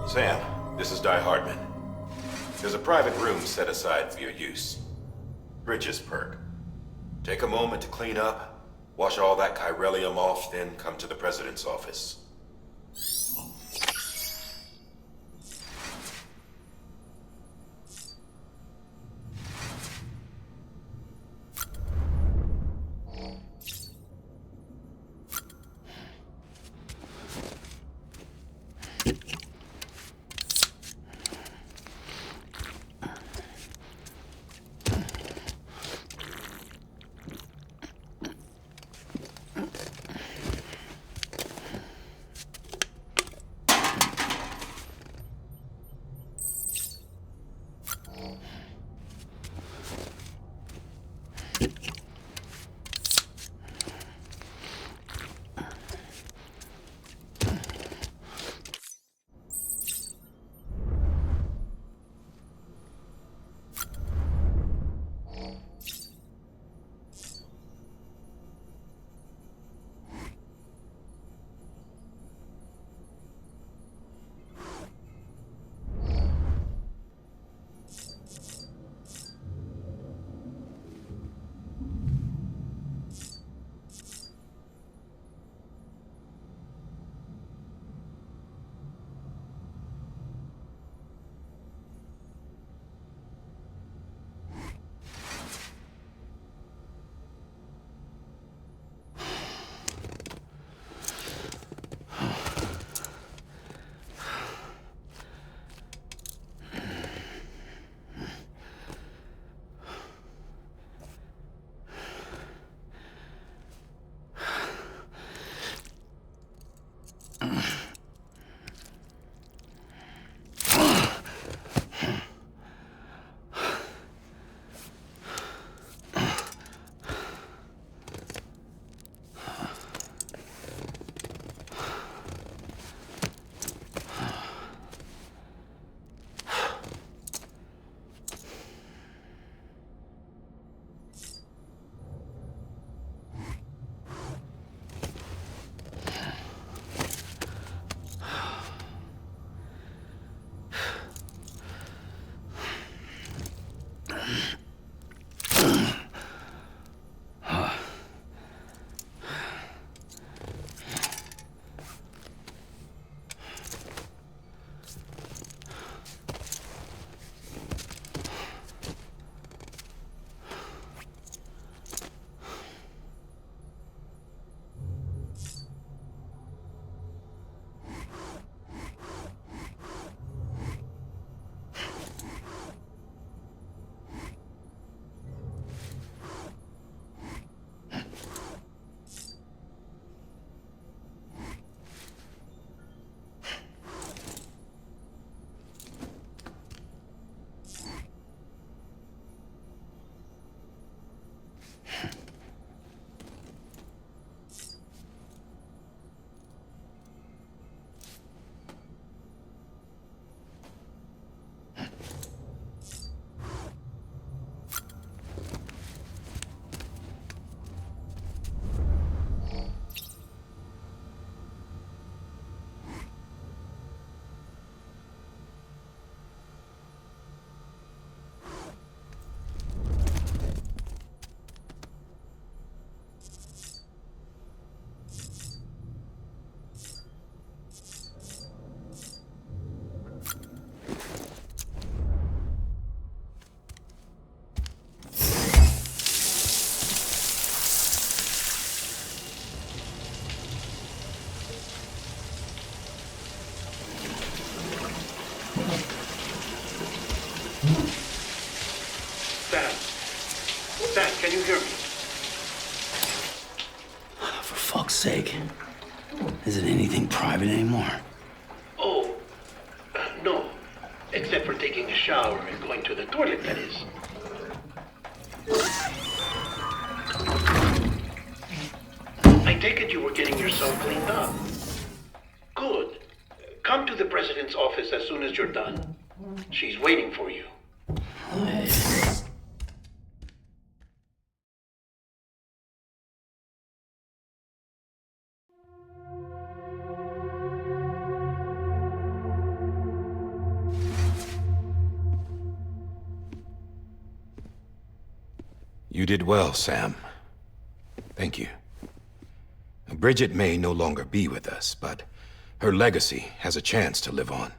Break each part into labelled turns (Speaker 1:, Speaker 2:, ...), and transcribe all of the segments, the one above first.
Speaker 1: Sam, this is Di Hartman. There's a private room set aside for your use. Bridges perk. Take a moment to clean up, wash all that chiralium off, then come to the president's office.
Speaker 2: Sam, can you hear me?
Speaker 3: For fuck's sake. Isn't anything private anymore?
Speaker 2: Oh, no. Except for taking a shower and going to the toilet, that is. I take it you were getting yourself cleaned up. Good. Come to the president's office as soon as you're done. She's waiting for you.
Speaker 1: You did well, Sam. Thank you. Bridget may no longer be with us, but her legacy has a chance to live on.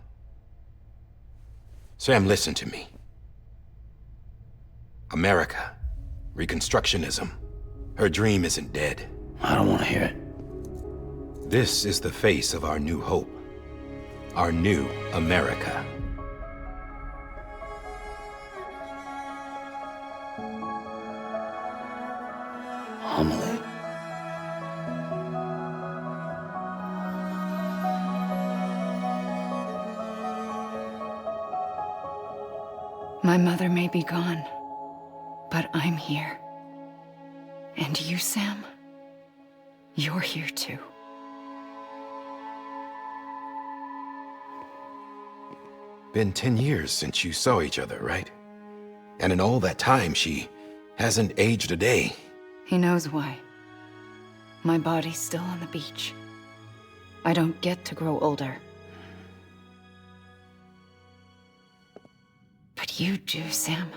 Speaker 1: Sam, listen to me. America, Reconstructionism, her dream isn't dead.
Speaker 3: I don't want to hear it.
Speaker 1: This is the face of our new hope. Our new America.
Speaker 3: Amelia.
Speaker 4: My mother may be gone, but I'm here. And you, Sam, you're here too.
Speaker 1: Been 10 years since you saw each other, right? And in all that time, she hasn't aged a day.
Speaker 4: He knows why. My body's still on the beach. I don't get to grow older. But you do, Sam.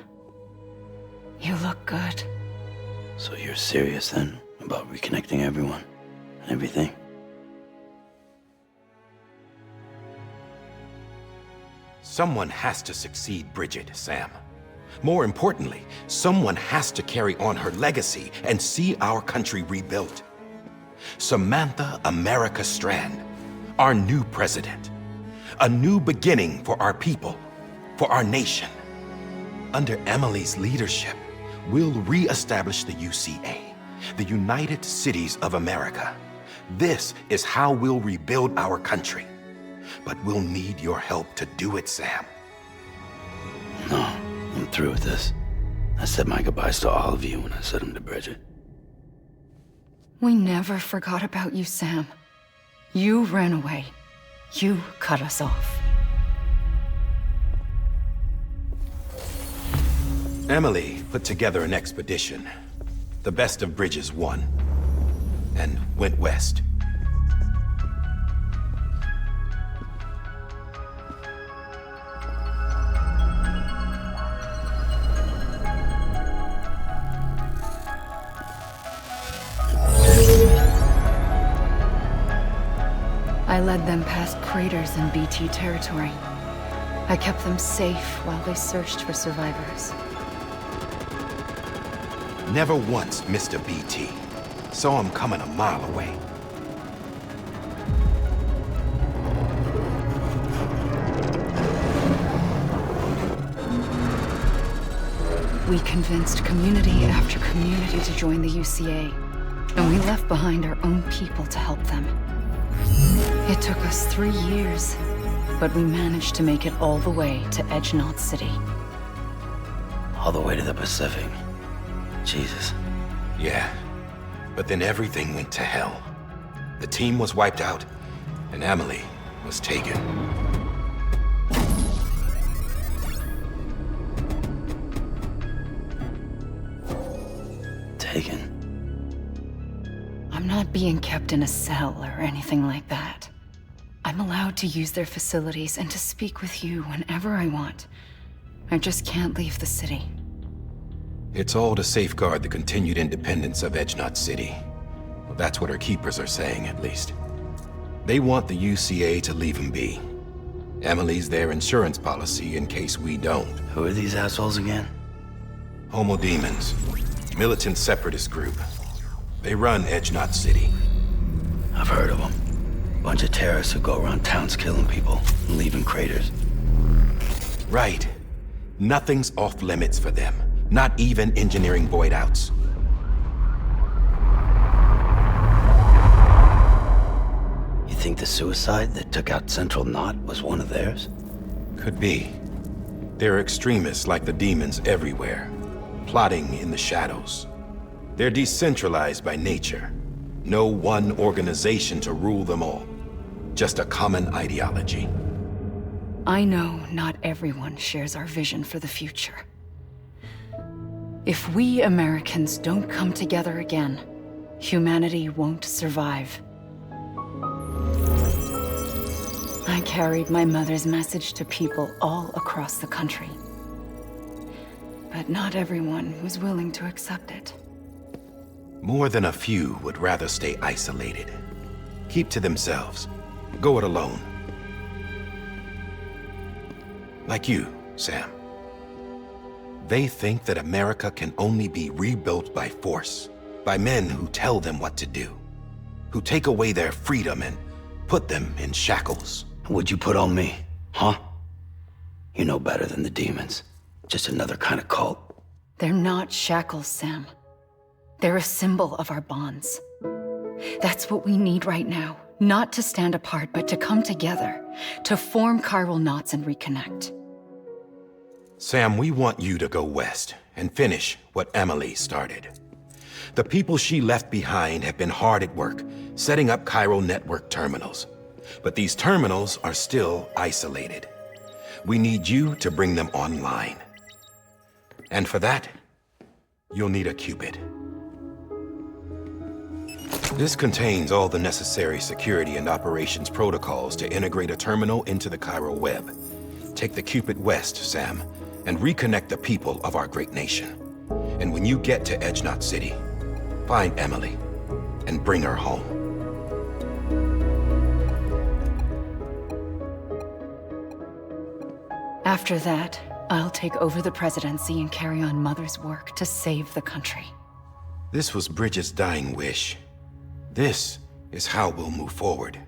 Speaker 4: You look good.
Speaker 3: So you're serious then about reconnecting everyone and everything?
Speaker 1: Someone has to succeed Bridget, Sam. More importantly, someone has to carry on her legacy and see our country rebuilt. Samantha America Strand, our new president. A new beginning for our people, for our nation. Under Emily's leadership, we'll re-establish the UCA, the United Cities of America. This is how we'll rebuild our country. But we'll need your help to do it, Sam.
Speaker 3: No, I'm through with this. I said my goodbyes to all of you when I said them to Bridget.
Speaker 4: We never forgot about you, Sam. You ran away. You cut us off.
Speaker 1: Emily put together an expedition. The best of Bridges won. And went west.
Speaker 4: I led them past craters in BT territory. I kept them safe while they searched for survivors.
Speaker 1: Never once missed a BT. Saw him coming a mile away.
Speaker 4: We convinced community after community to join the UCA, and we left behind our own people to help them. It took us 3 years, but we managed to make it all the way to Edge-Knot City.
Speaker 3: All the way to the Pacific. Jesus.
Speaker 1: Yeah, but then everything went to hell. The team was wiped out, and Emily was taken.
Speaker 3: Taken?
Speaker 4: I'm not being kept in a cell or anything like that. I'm allowed to use their facilities and to speak with you whenever I want. I just can't leave the city.
Speaker 1: It's all to safeguard the continued independence of Edge-Knot City. Well, that's what our keepers are saying, at least. They want the UCA to leave him be. Emily's their insurance policy in case we don't.
Speaker 3: Who are these assholes again?
Speaker 1: Homo Demons. Militant separatist group. They run Edge-Knot City.
Speaker 3: I've heard of them. Bunch of terrorists who go around towns killing people and leaving craters.
Speaker 1: Right. Nothing's off limits for them. Not even engineering void outs.
Speaker 3: You think the suicide that took out Central Knot was one of theirs?
Speaker 1: Could be. There are extremists like the demons everywhere, plotting in the shadows. They're decentralized by nature. No one organization to rule them all. Just a common ideology.
Speaker 4: I know not everyone shares our vision for the future. If we Americans don't come together again, humanity won't survive. I carried my mother's message to people all across the country. But not everyone was willing to accept it.
Speaker 1: More than a few would rather stay isolated. Keep to themselves. Go it alone. Like you, Sam. They think that America can only be rebuilt by force, by men who tell them what to do, who take away their freedom and put them in shackles.
Speaker 3: What'd you put on me, huh? You know better than the demons. Just another kind of cult.
Speaker 4: They're not shackles, Sam. They're a symbol of our bonds. That's what we need right now. Not to stand apart, but to come together, to form chiral knots and reconnect.
Speaker 1: Sam, we want you to go west and finish what Emily started. The people she left behind have been hard at work, setting up chiral network terminals. But these terminals are still isolated. We need you to bring them online. And for that, you'll need a Cupid. This contains all the necessary security and operations protocols to integrate a terminal into the chiral web. Take the Cupid west, Sam, and reconnect the people of our great nation. And when you get to Edge Knot City, find Emily and bring her home.
Speaker 4: After that, I'll take over the presidency and carry on Mother's work to save the country.
Speaker 1: This was Bridget's dying wish. This is how we'll move forward.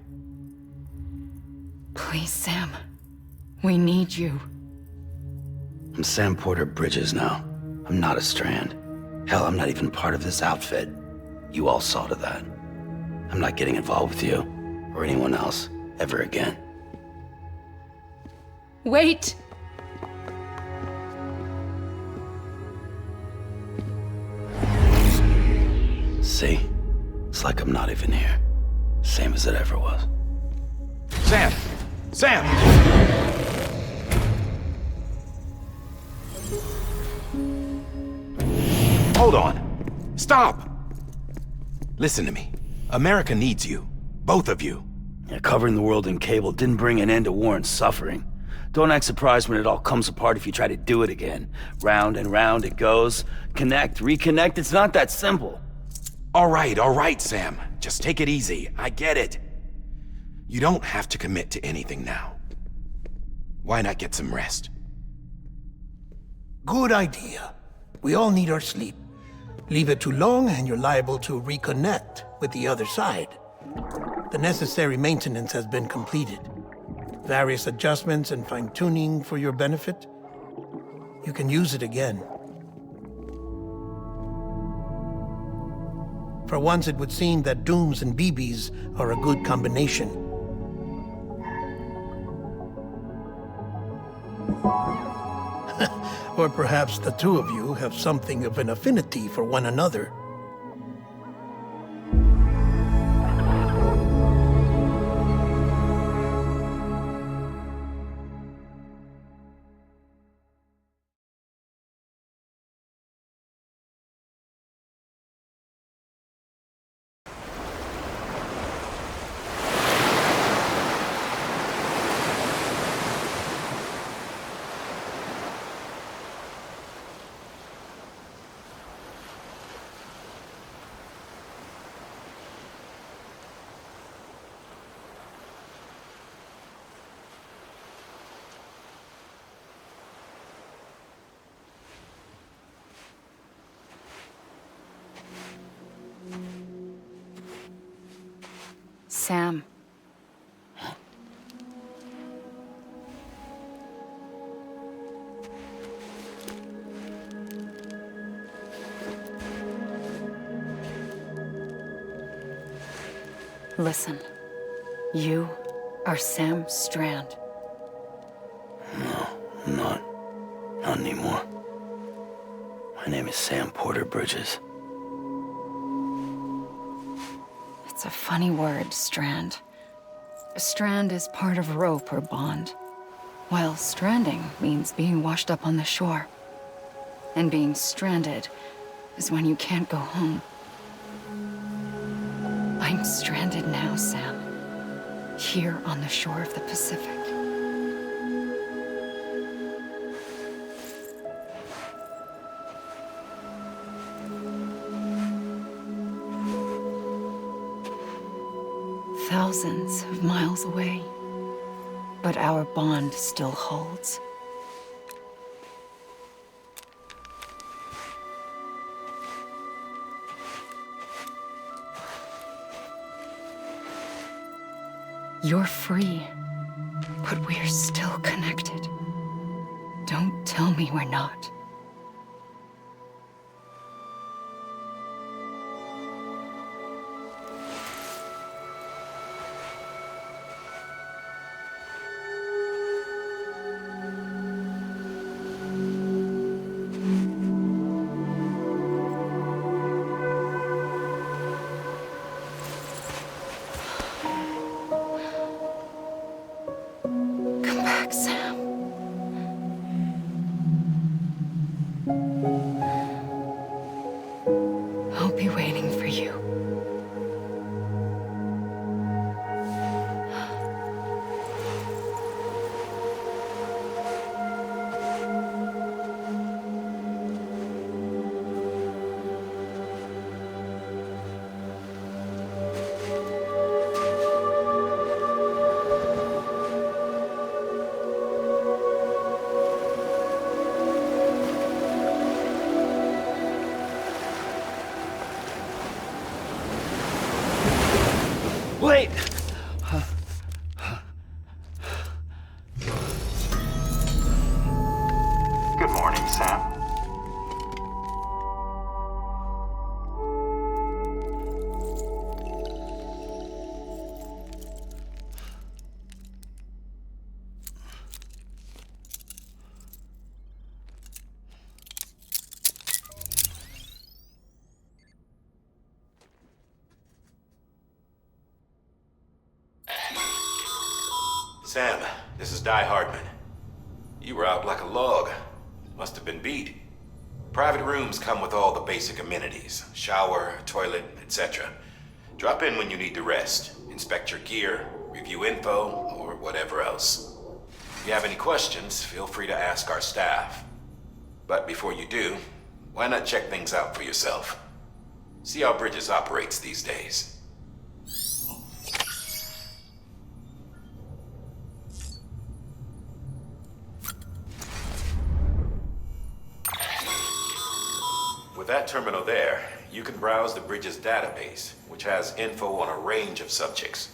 Speaker 4: Please, Sam. We need you.
Speaker 3: I'm Sam Porter Bridges now. I'm not a Strand. Hell, I'm not even part of this outfit. You all saw to that. I'm not getting involved with you, or anyone else, ever again.
Speaker 4: Wait!
Speaker 3: See? It's like I'm not even here. Same as it ever was.
Speaker 1: Sam! Sam! Hold on. Stop! Listen to me. America needs you. Both of you.
Speaker 3: Yeah, covering the world in cable didn't bring an end to war and suffering. Don't act surprised when it all comes apart if you try to do it again. Round and round it goes. Connect, reconnect, it's not that simple.
Speaker 1: All right, Sam. Just take it easy. I get it. You don't have to commit to anything now. Why not get some rest?
Speaker 5: Good idea. We all need our sleep. Leave it too long and you're liable to reconnect with the other side. The necessary maintenance has been completed. Various adjustments and fine-tuning for your benefit. You can use it again. For once, it would seem that Dooms and BBs are a good combination. Or perhaps the two of you have something of an affinity for one another.
Speaker 4: Sam. Listen. You are Sam Strand.
Speaker 3: No, I'm not. Not anymore. My name is Sam Porter Bridges.
Speaker 4: It's a funny word, strand. A strand is part of rope or bond, while stranding means being washed up on the shore. And being stranded is when you can't go home. I'm stranded now, Sam. Here on the shore of the Pacific. thousands of miles away. But our bond still holds. You're free, but we're still connected. Don't tell me we're not. Come back, Sam. I'll be waiting for you.
Speaker 3: Wait!
Speaker 6: Good morning, Sam.
Speaker 1: Sam, this is Di Hardman. You were out like a log. Must have been beat. Private rooms come with all the basic amenities. Shower, toilet, etc. Drop in when you need to rest. Inspect your gear, review info, or whatever else. If you have any questions, feel free to ask our staff. But before you do, why not check things out for yourself? See how Bridges operates these days. With that terminal there, you can browse the Bridges database, which has info on a range of subjects.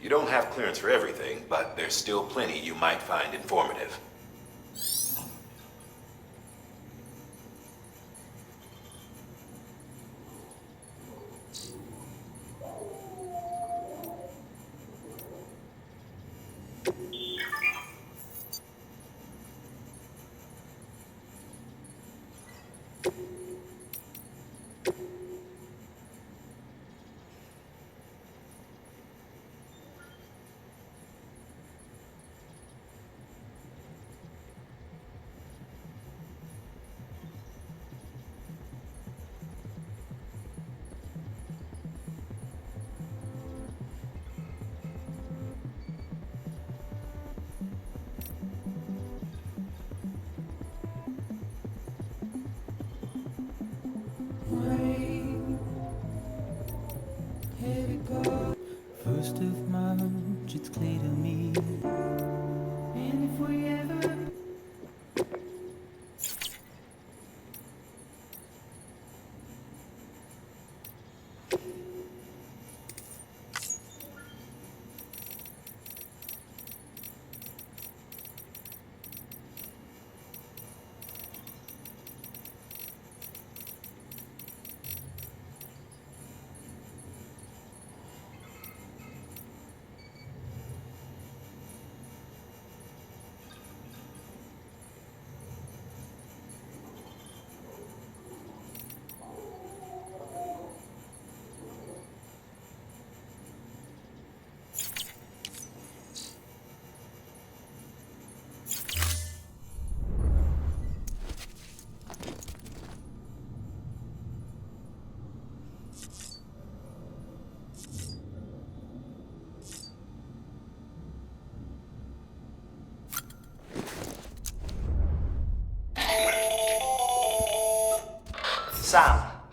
Speaker 1: You don't have clearance for everything, but there's still plenty you might find informative.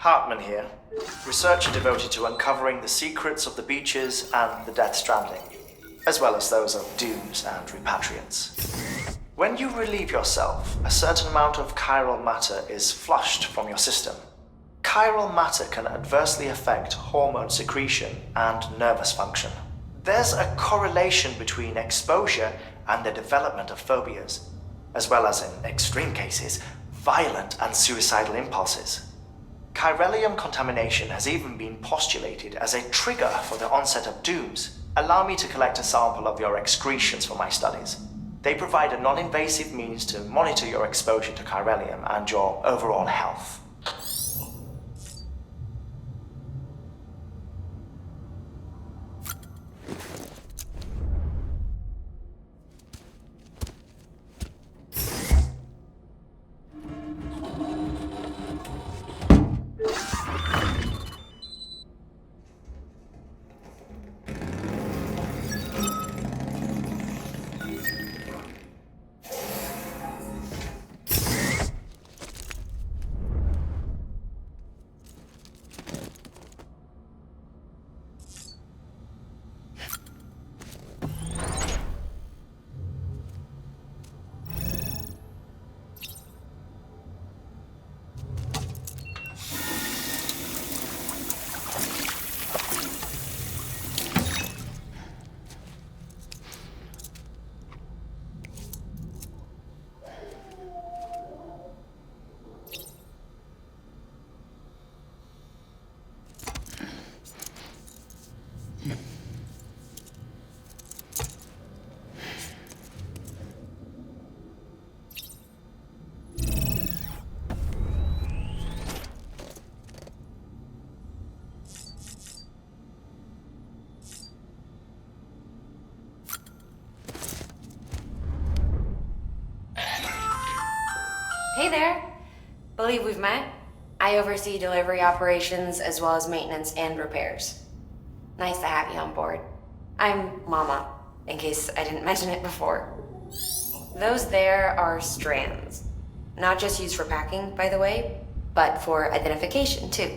Speaker 7: Hartman here, researcher devoted to uncovering the secrets of the beaches and the Death Stranding, as well as those of dooms and repatriates. When you relieve yourself, a certain amount of chiral matter is flushed from your system. Chiral matter can adversely affect hormone secretion and nervous function. There's a correlation between exposure and the development of phobias, as well as, in extreme cases, violent and suicidal impulses. Chiralium contamination has even been postulated as a trigger for the onset of dooms. Allow me to collect a sample of your excretions for my studies. They provide a non-invasive means to monitor your exposure to chiralium and your overall health.
Speaker 8: Hey there. Believe we've met. I oversee delivery operations as well as maintenance and repairs. Nice to have you on board. I'm Mama, in case I didn't mention it before. Those there are strands. Not just used for packing, by the way, but for identification too.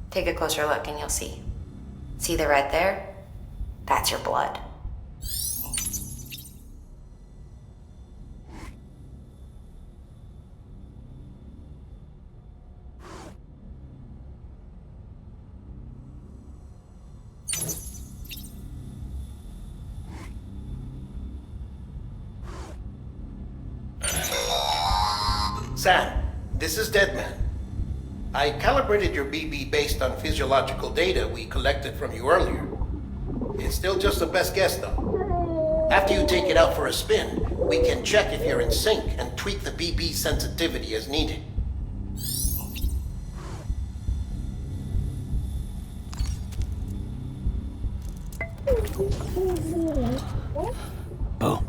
Speaker 8: Take a closer look and you'll see. See the red there? That's your blood.
Speaker 5: Sam, this is Deadman. I calibrated your BB based on physiological data we collected from you earlier. It's still just the best guess, though. After you take it out for a spin, we can check if you're in sync and tweak the BB sensitivity as needed.
Speaker 3: Bo.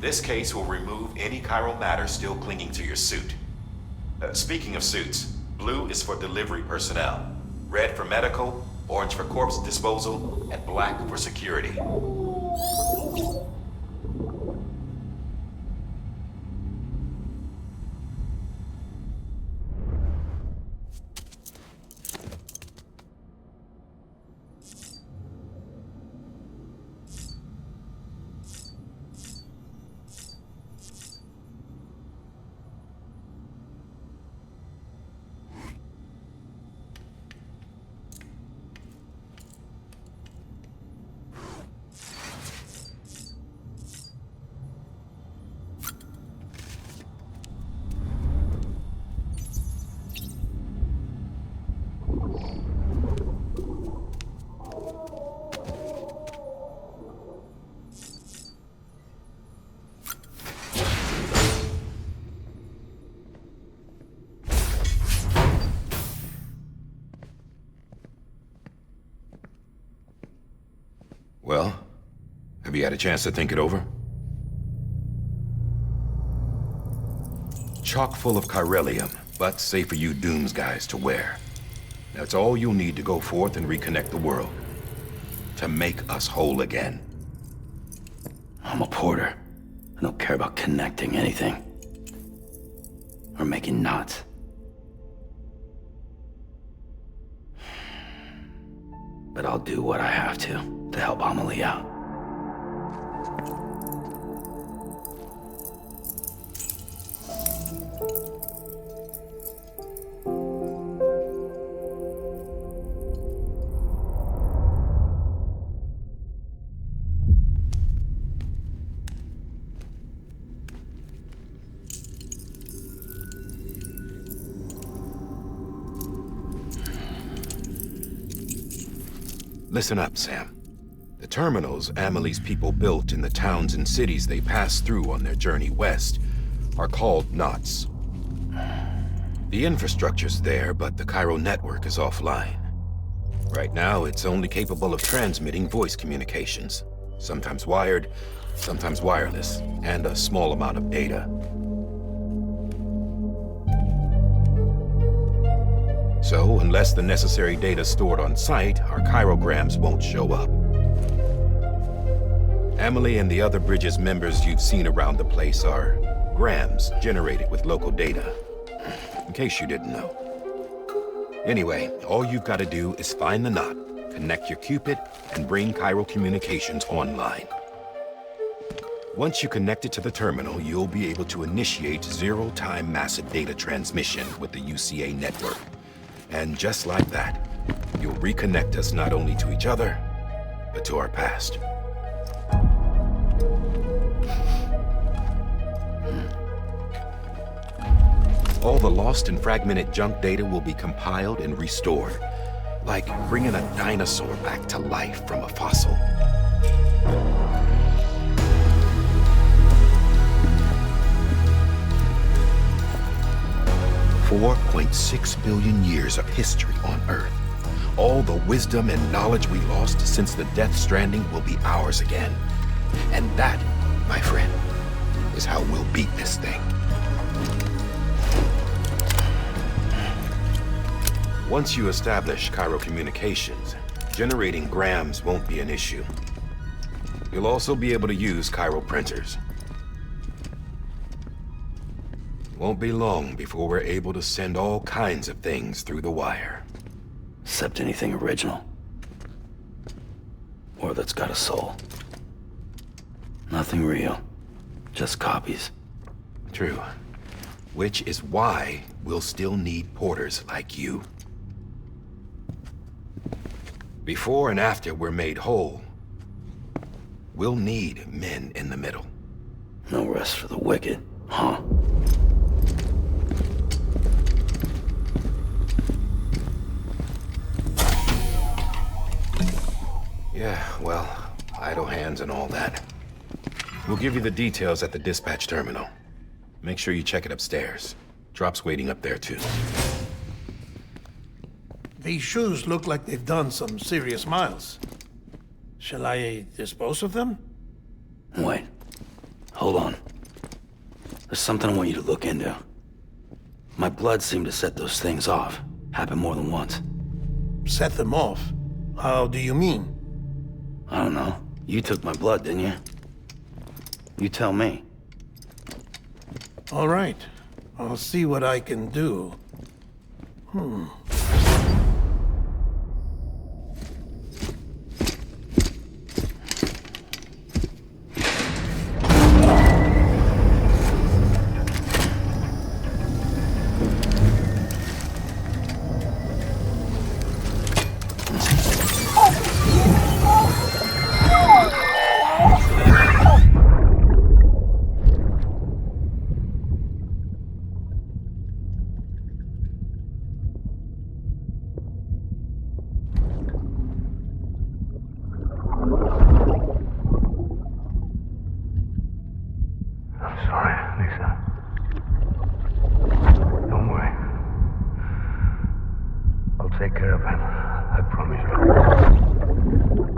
Speaker 1: This case will remove any chiral matter still clinging to your suit. Speaking of suits, blue is for delivery personnel, red for medical, orange for corpse disposal, and black for security. Have you had a chance to think it over? Chock full of chiralium, but safe for you Dooms guys to wear. That's all you'll need to go forth and reconnect the world. To make us whole again.
Speaker 3: I'm a porter. I don't care about connecting anything. Or making knots. But I'll do what I have to help Amelia out.
Speaker 1: Listen up, Sam. The terminals Amelie's people built in the towns and cities they passed through on their journey west are called knots. The infrastructure's there, but the Cairo network is offline. Right now, it's only capable of transmitting voice communications. Sometimes wired, sometimes wireless, and a small amount of data. So, unless the necessary data's stored on site, our chirograms won't show up. Amelie and the other Bridges members you've seen around the place are grams generated with local data. In case you didn't know. Anyway, all you've got to do is find the knot, connect your Cupid, and bring Cairo communications online. Once you connect it to the terminal, you'll be able to initiate zero-time massive data transmission with the UCA network. And just like that, you'll reconnect us not only to each other, but to our past. All the lost and fragmented junk data will be compiled and restored, like bringing a dinosaur back to life from a fossil. $4.6 billion years of history on Earth. All the wisdom and knowledge we lost since the Death Stranding will be ours again. And that, my friend, is how we'll beat this thing. Once you establish Cairo communications, generating grams won't be an issue. You'll also be able to use Cairo printers. Won't be long before we're able to send all kinds of things through the wire.
Speaker 3: Except anything original. Or that's got a soul. Nothing real. Just copies.
Speaker 1: True. Which is why we'll still need porters like you. Before and after we're made whole, we'll need men in the middle.
Speaker 3: No rest for the wicked, huh?
Speaker 1: Yeah, well, idle hands and all that. We'll give you the details at the dispatch terminal. Make sure you check it upstairs. Drop's waiting up there, too.
Speaker 5: These shoes look like they've done some serious miles. Shall I dispose of them?
Speaker 3: Wait. Hold on. There's something I want you to look into. My blood seemed to set those things off. Happened more than once.
Speaker 5: Set them off? How do you mean?
Speaker 3: I don't know. You took my blood, didn't you? You tell me.
Speaker 5: All right. I'll see what I can do.
Speaker 6: Take care of him. I promise you.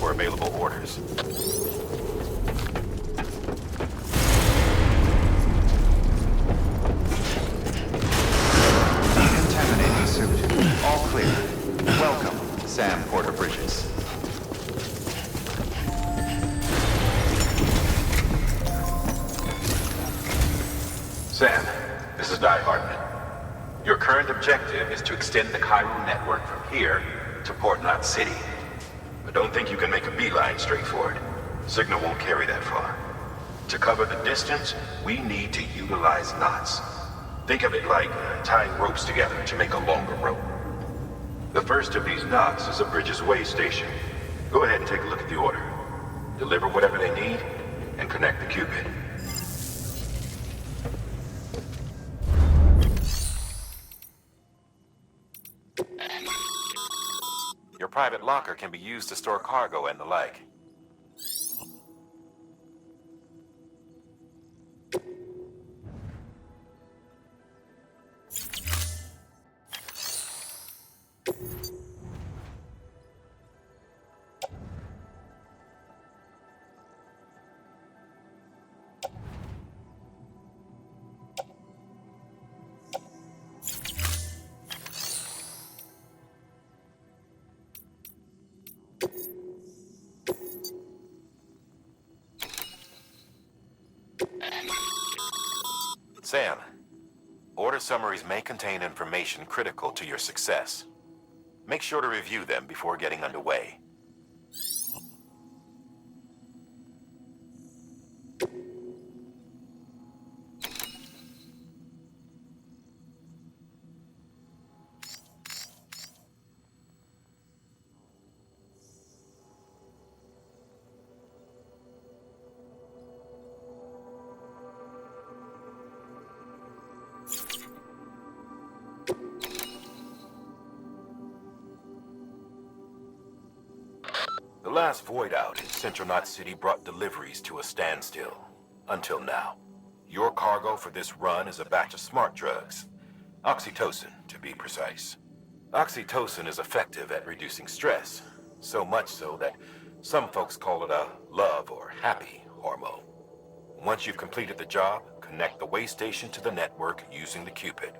Speaker 1: for available orders.
Speaker 9: Decontaminating suit. All clear. Welcome, Sam Porter Bridges.
Speaker 1: Sam, this is Di Hartman. Your current objective is to extend the Cairo network from here to Port Knot City. But don't think you can make a beeline straight for it. Signal won't carry that far. To cover the distance, we need to utilize knots. Think of it like tying ropes together to make a longer rope. The first of these knots is a Bridges Way station. Go ahead and take a look at the order. Deliver whatever they need, and connect the Cupid. Your private locker can be used to store cargo and the like. Sam, order summaries may contain information critical to your success. Make sure to review them before getting underway. The last void out in Central Knot City brought deliveries to a standstill. Until now. Your cargo for this run is a batch of smart drugs. Oxytocin, to be precise. Oxytocin is effective at reducing stress. So much so that some folks call it a love or happy hormone. Once you've completed the job, connect the way station to the network using the Cupid.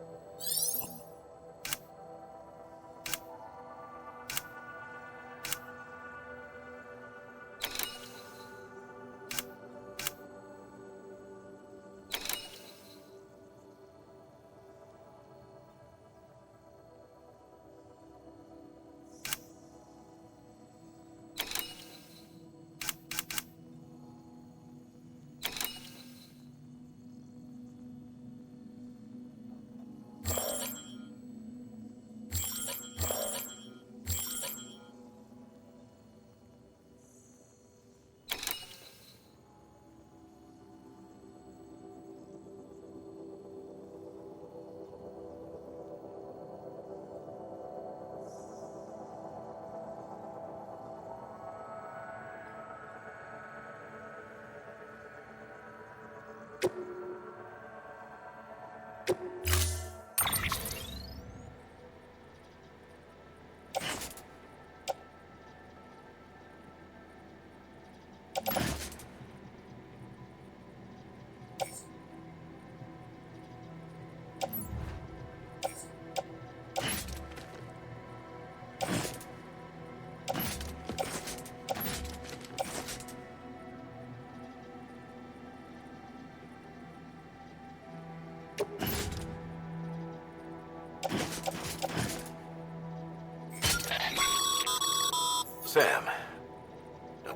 Speaker 1: Sam,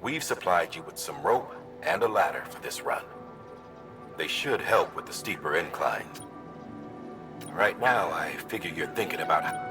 Speaker 1: we've supplied you with some rope and a ladder for this run. They should help with the steeper inclines. Right now, I figure you're thinking about how...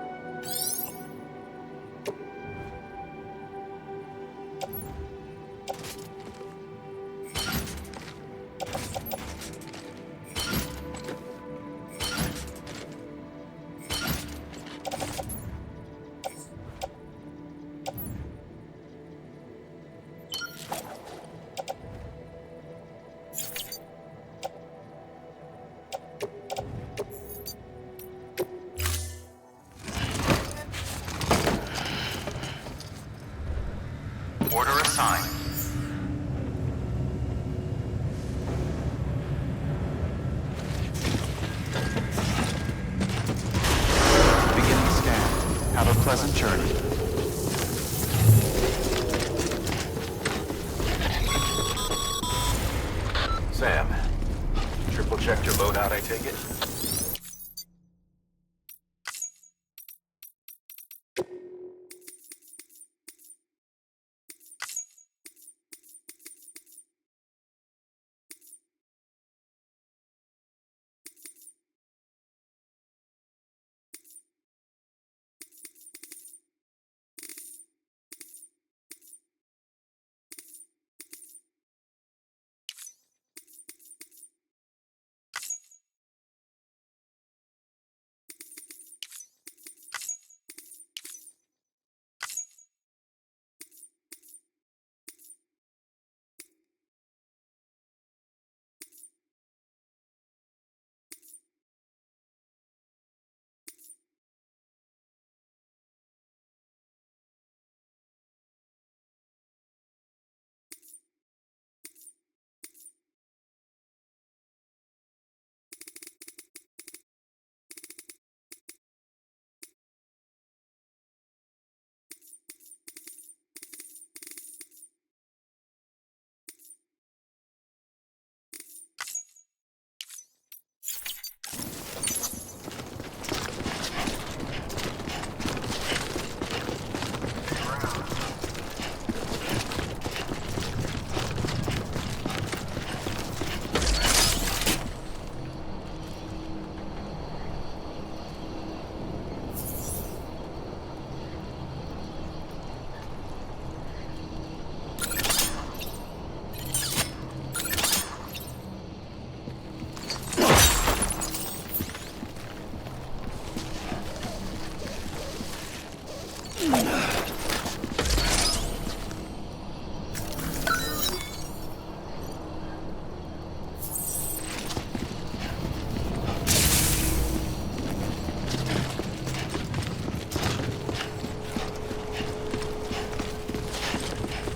Speaker 9: sign. Beginning scan. Have a pleasant journey.
Speaker 1: Sam, triple checked your loadout, I take it?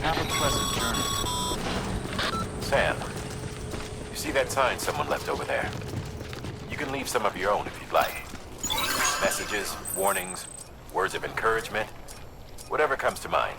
Speaker 9: Have a pleasant journey.
Speaker 1: Sam, you see that sign someone left over there? You can leave some of your own if you'd like. Messages, warnings, words of encouragement, whatever comes to mind.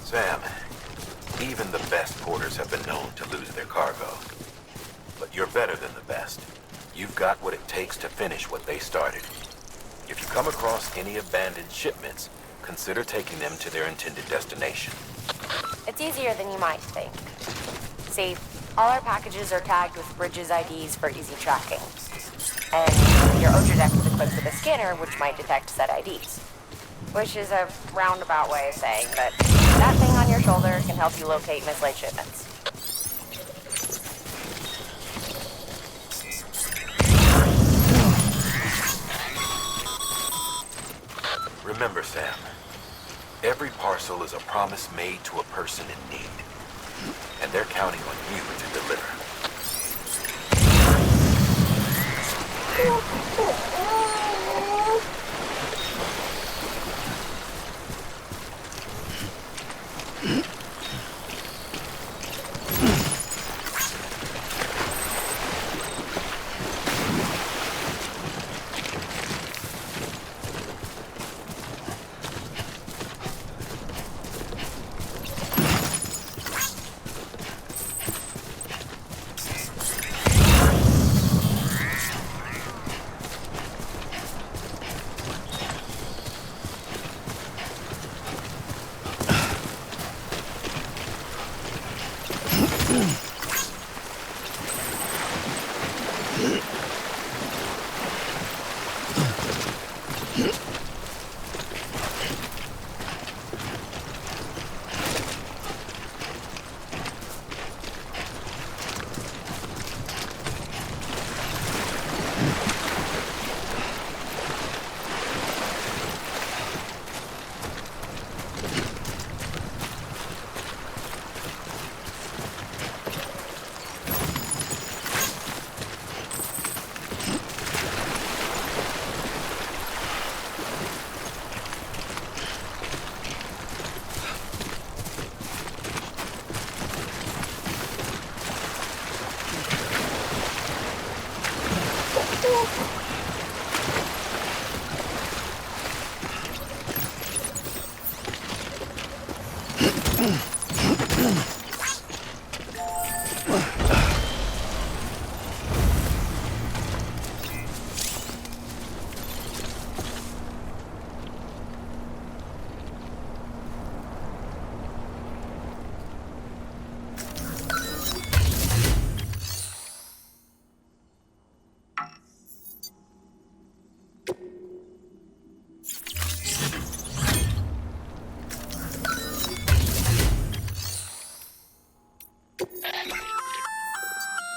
Speaker 1: Sam, even the best porters have been known to lose their cargo. But you're better than the best. You've got what it takes to finish what they started. If you come across any abandoned shipments, consider taking them to their intended destination.
Speaker 8: It's easier than you might think. safe, all our packages are tagged with Bridges IDs for easy tracking. And your Ultra Deck is equipped with a scanner which might detect said IDs. Which is a roundabout way of saying that that thing on your shoulder can help you locate mislaid shipments.
Speaker 1: Remember, Sam, every parcel is a promise made to a person in need. And they're counting on you to deliver.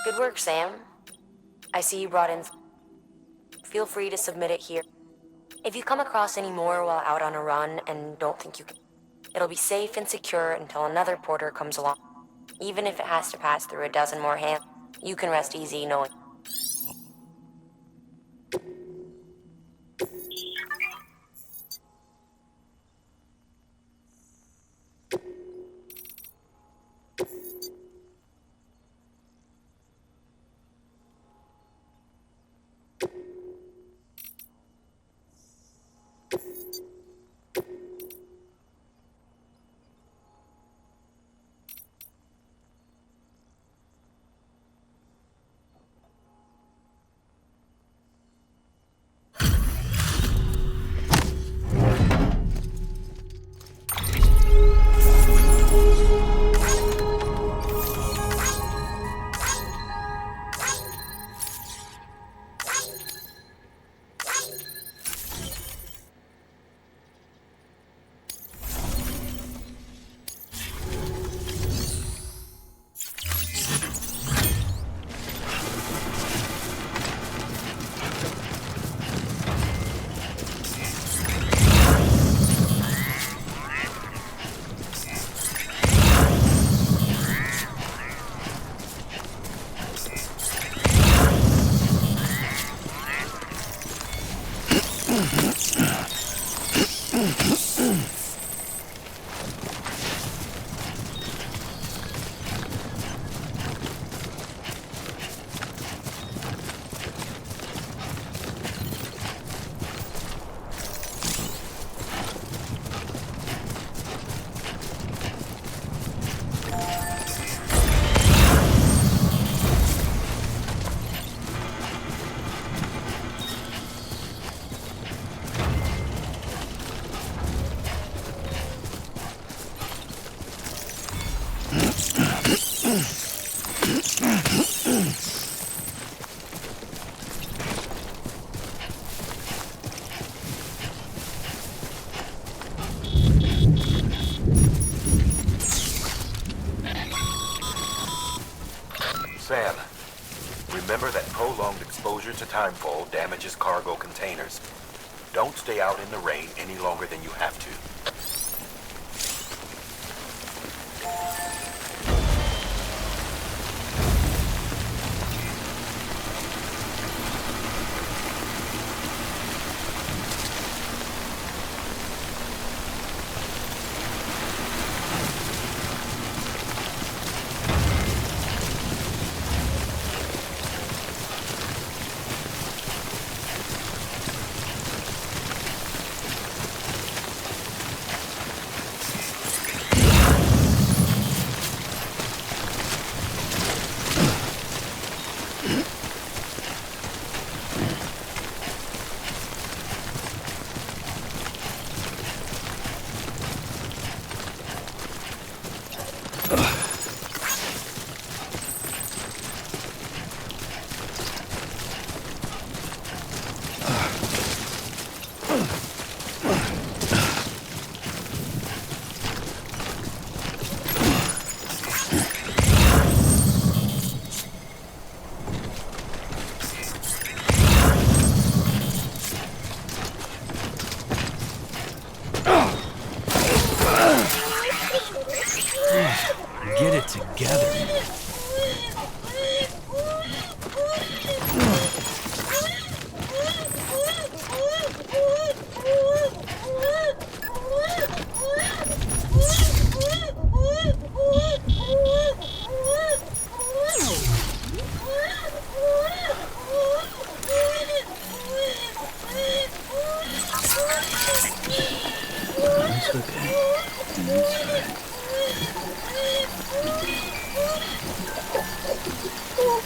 Speaker 8: Good work, Sam. I see you brought in. Feel free to submit it here. If you come across any more while out on a run and don't think you can, it'll be safe and secure until another porter comes along. Even if it has to pass through a dozen more hands, you can rest easy knowing.
Speaker 1: Sam, remember that prolonged exposure to timefall damages cargo containers. Don't stay out in the rain any longer than you have to.
Speaker 3: Get it together. It's okay. It's all right.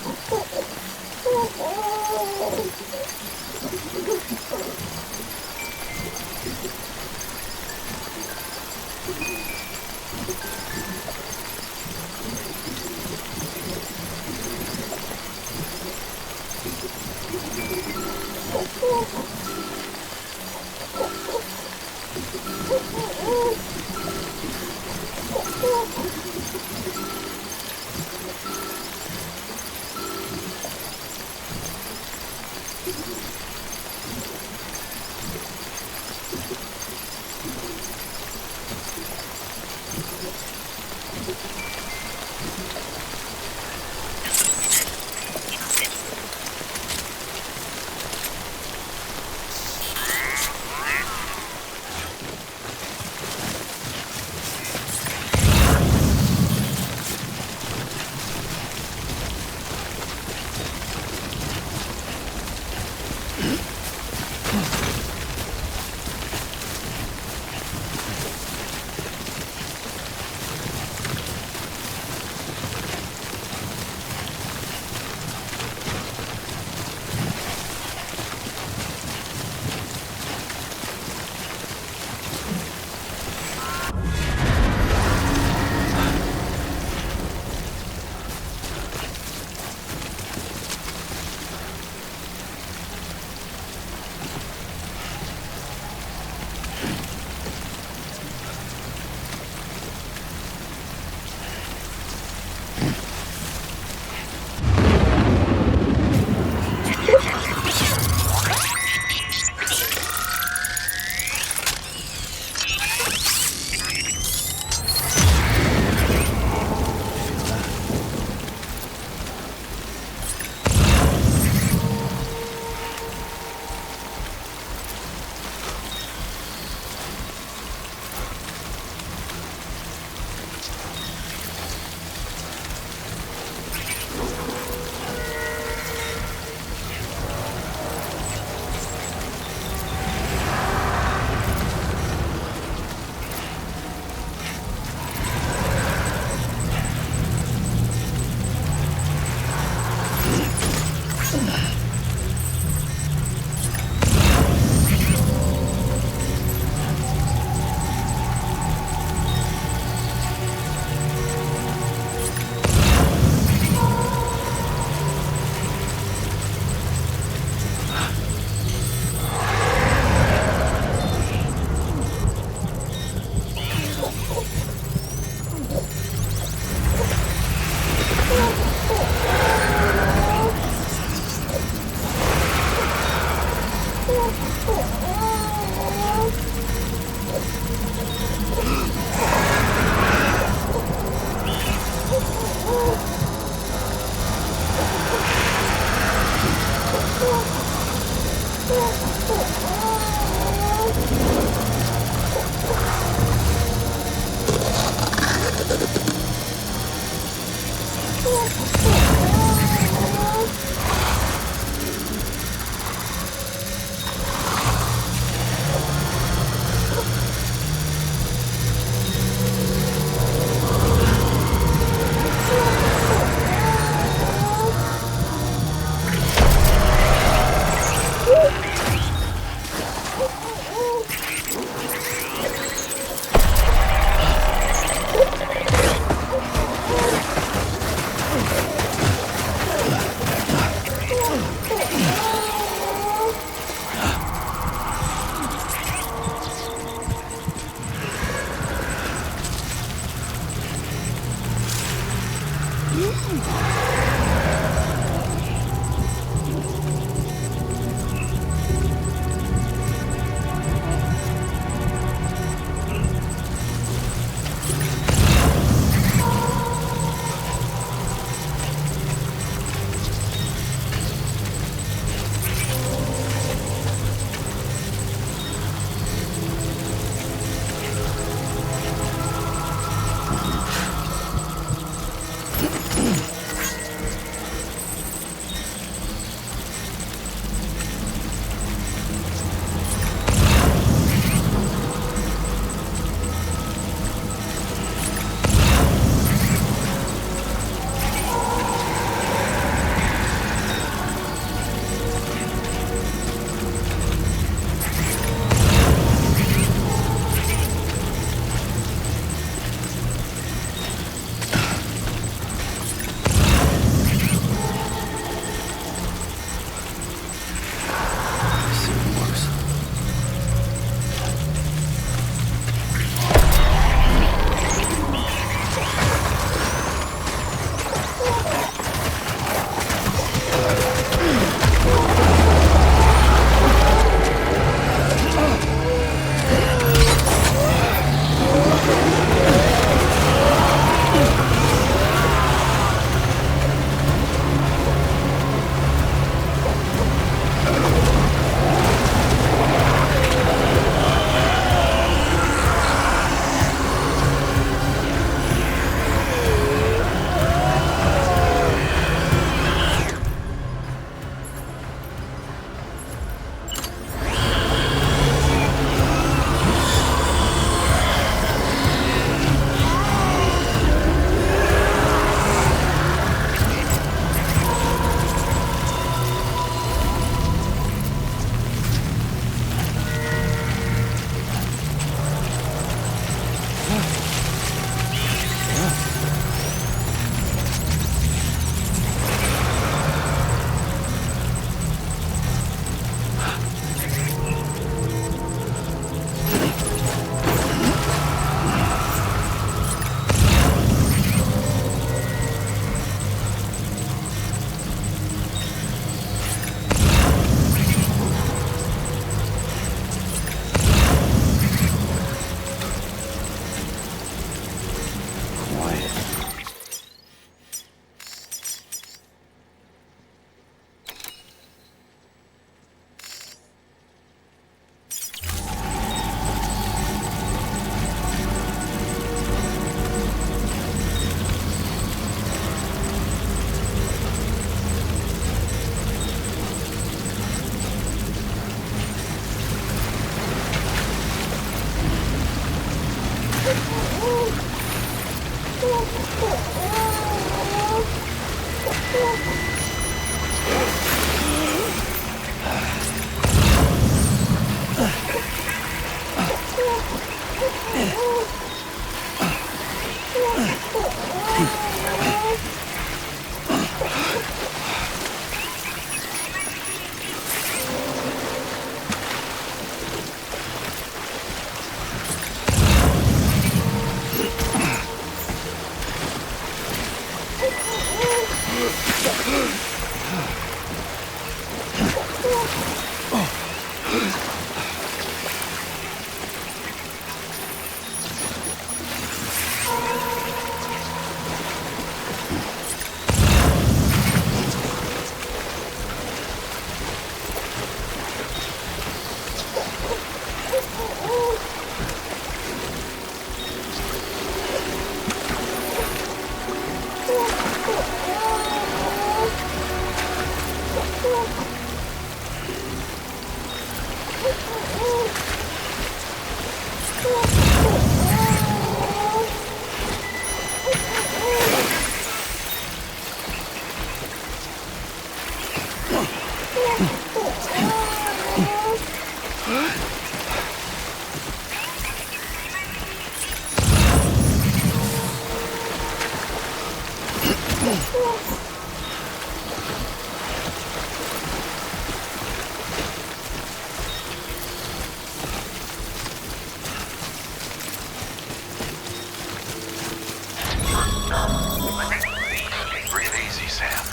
Speaker 1: Sam.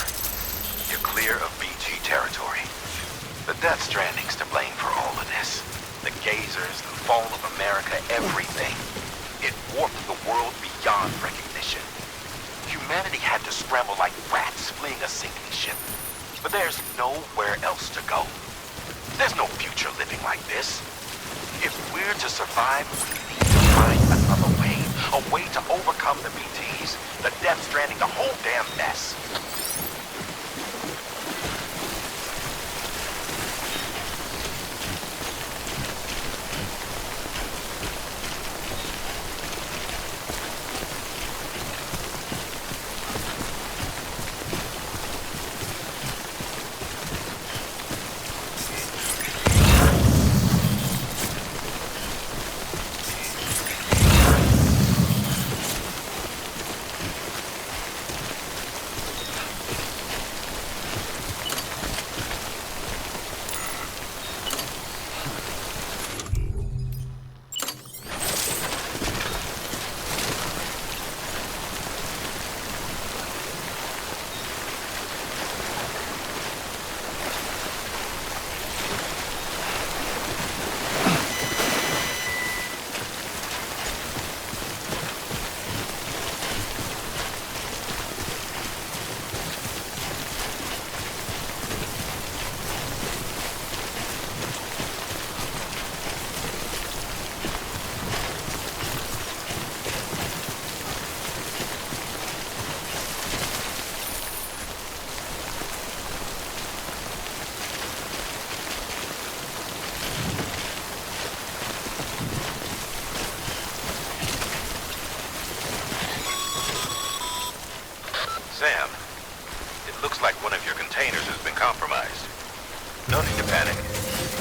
Speaker 1: You're clear of BG territory. The Death Stranding's to blame for all of this. The gazers, the fall of America, everything. It warped the world beyond recognition. Humanity had to scramble like rats fleeing a sinking ship. But there's nowhere else to go. There's no future living like this. If we're to survive, we need to find another way. A way to overcome the BTs, the Death Stranding, the whole damn mess. Sam, it looks like one of your containers has been compromised. No need to panic.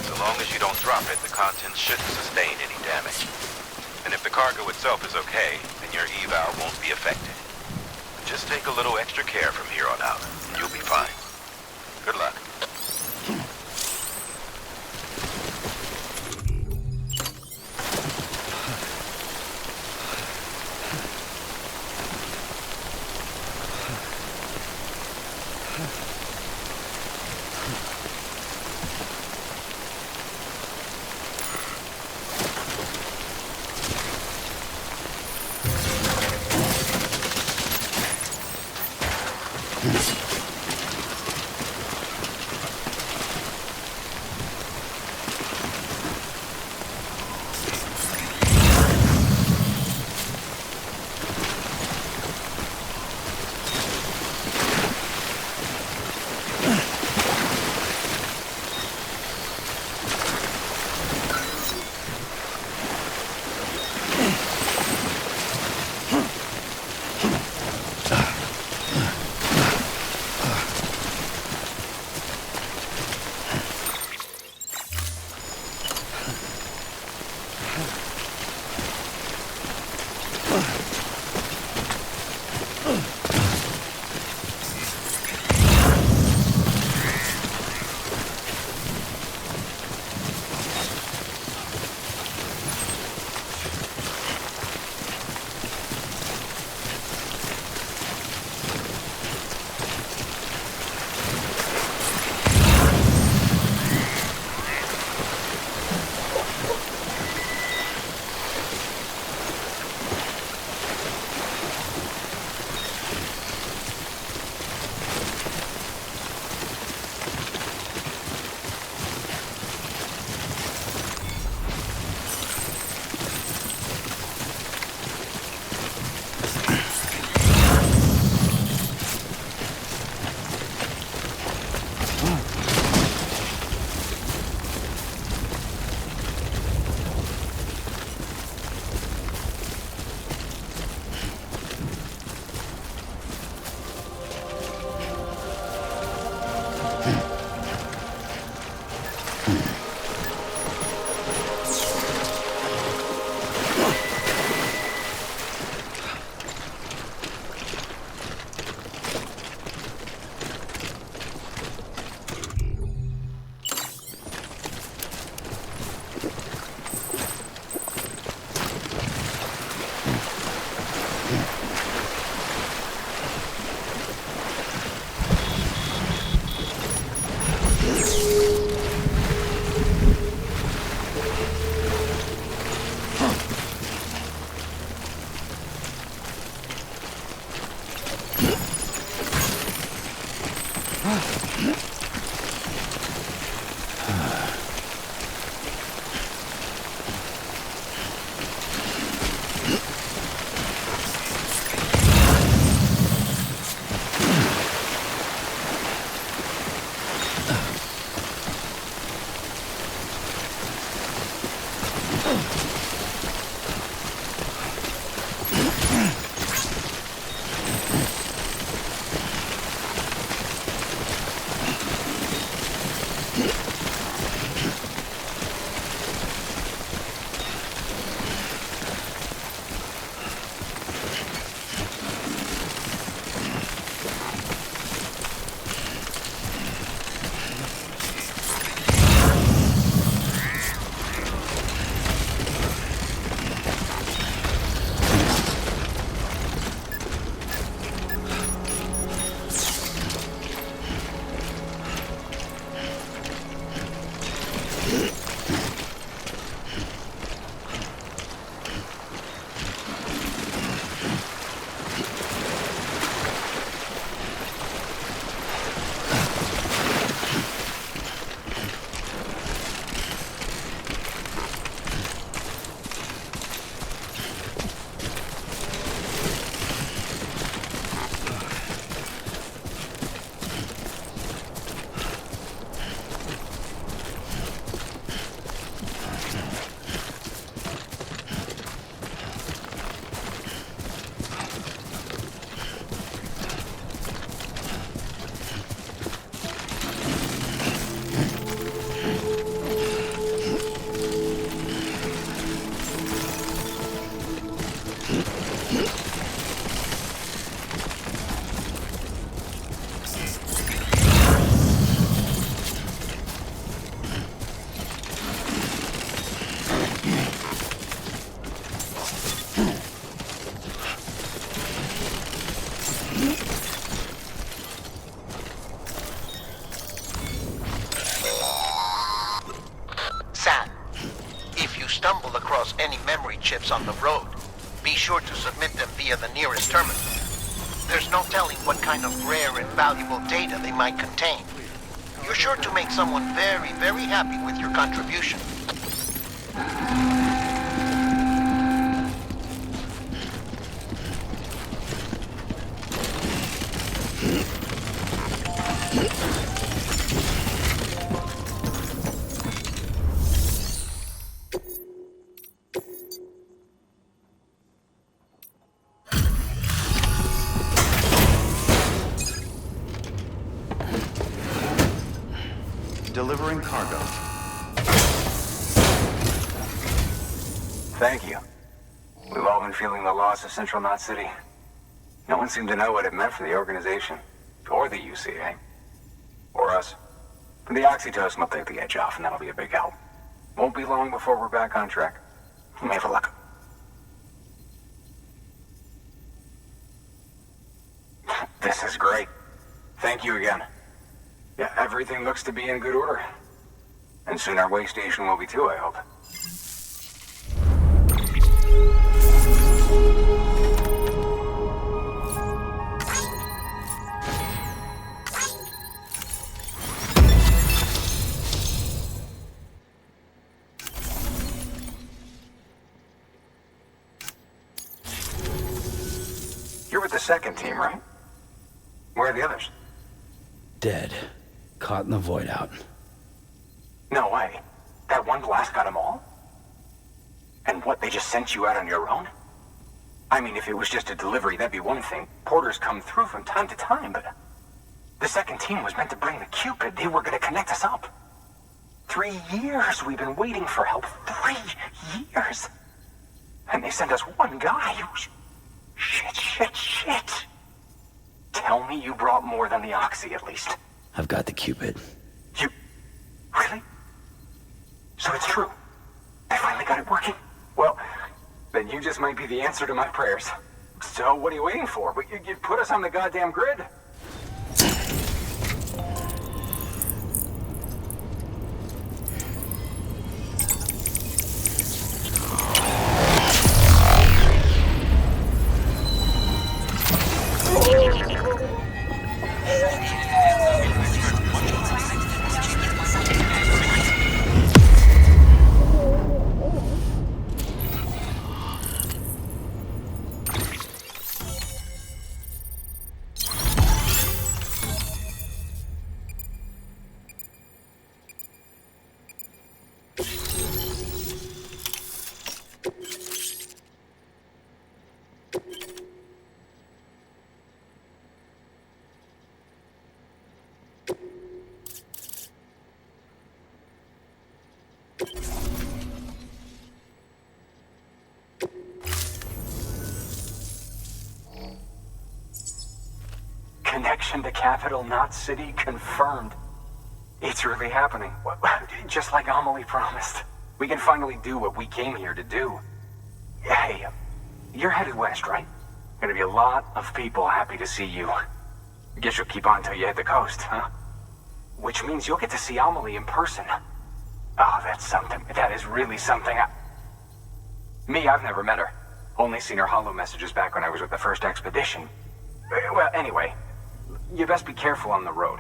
Speaker 1: So long as you don't drop it, the contents shouldn't sustain any damage. And if the cargo itself is okay, then your eval won't be affected. Just take a little extra care from here on out, and you'll be fine. Good luck.
Speaker 10: Any memory chips on the road, be sure to submit them via the nearest terminal. There's no telling what kind of rare and valuable data they might contain. You're sure to make someone very, very happy with your contribution.
Speaker 9: Delivering cargo.
Speaker 6: Thank you. We've all been feeling the loss of Central Knot City. No one seemed to know what it meant for the organization, or the UCA, or us. The oxytocin will take the edge off, and that'll be a big help. Won't be long before we're back on track. You may have a luck. This is great. Thank you again. Yeah, everything looks to be in good order. And soon our way station will be too, I hope. You're with the second team, right? Where are the others?
Speaker 3: Dead. Caught in the void out.
Speaker 6: No way. That one blast got them all? And what, they just sent you out on your own? I mean, if it was just a delivery, that'd be one thing. Porters come through from time to time, but... The second team was meant to bring the Cupid. They were gonna connect us up. 3 years we've been waiting for help. 3 years! And they sent us one guy who's... Shit. Tell me you brought more than the Oxy, at least.
Speaker 3: I've got the Cupid.
Speaker 6: You... Really? So it's true. They finally got it working. Well, then you just might be the answer to my prayers. So what are you waiting for? You put us on the goddamn grid. connection to Capital Knot City confirmed. It's really happening. Just like Amelie promised. We can finally do what we came here to do. Hey, you're headed west, right? Gonna be a lot of people happy to see you. Guess you'll keep on till you hit the coast, huh? Which means you'll get to see Amelie in person. Oh, that's something. That is really something. Me, I've never met her. Only seen her holo messages back when I was with the first expedition. Well, anyway, you best be careful on the road.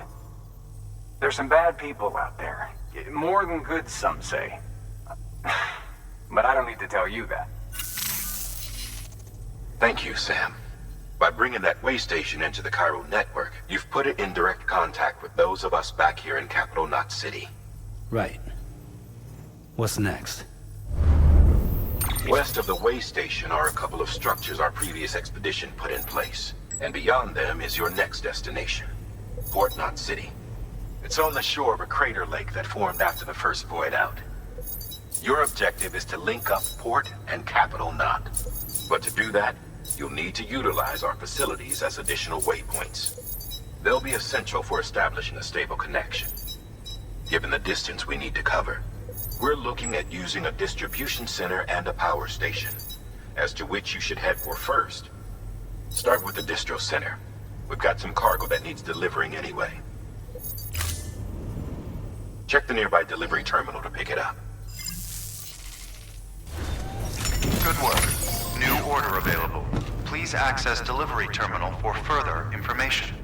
Speaker 6: There's some bad people out there. More than good, some say. But I don't need to tell you that.
Speaker 1: Thank you, Sam. By bringing that way station into the Cairo network, you've put it in direct contact with those of us back here in Capital Knot City.
Speaker 3: Right. What's next?
Speaker 1: West of the way station are a couple of structures our previous expedition put in place. And beyond them is your next destination, Port Knot City. It's on the shore of a crater lake that formed after the first void out. Your objective is to link up Port and Capital Knot. But to do that, you'll need to utilize our facilities as additional waypoints. They'll be essential for establishing a stable connection. Given the distance we need to cover, we're looking at using a distribution center and a power station, as to which you should head for first. Start with the distro center. We've got some cargo that needs delivering anyway. Check the nearby delivery terminal to pick it up.
Speaker 9: Good work. New order available. Please access delivery terminal for further information.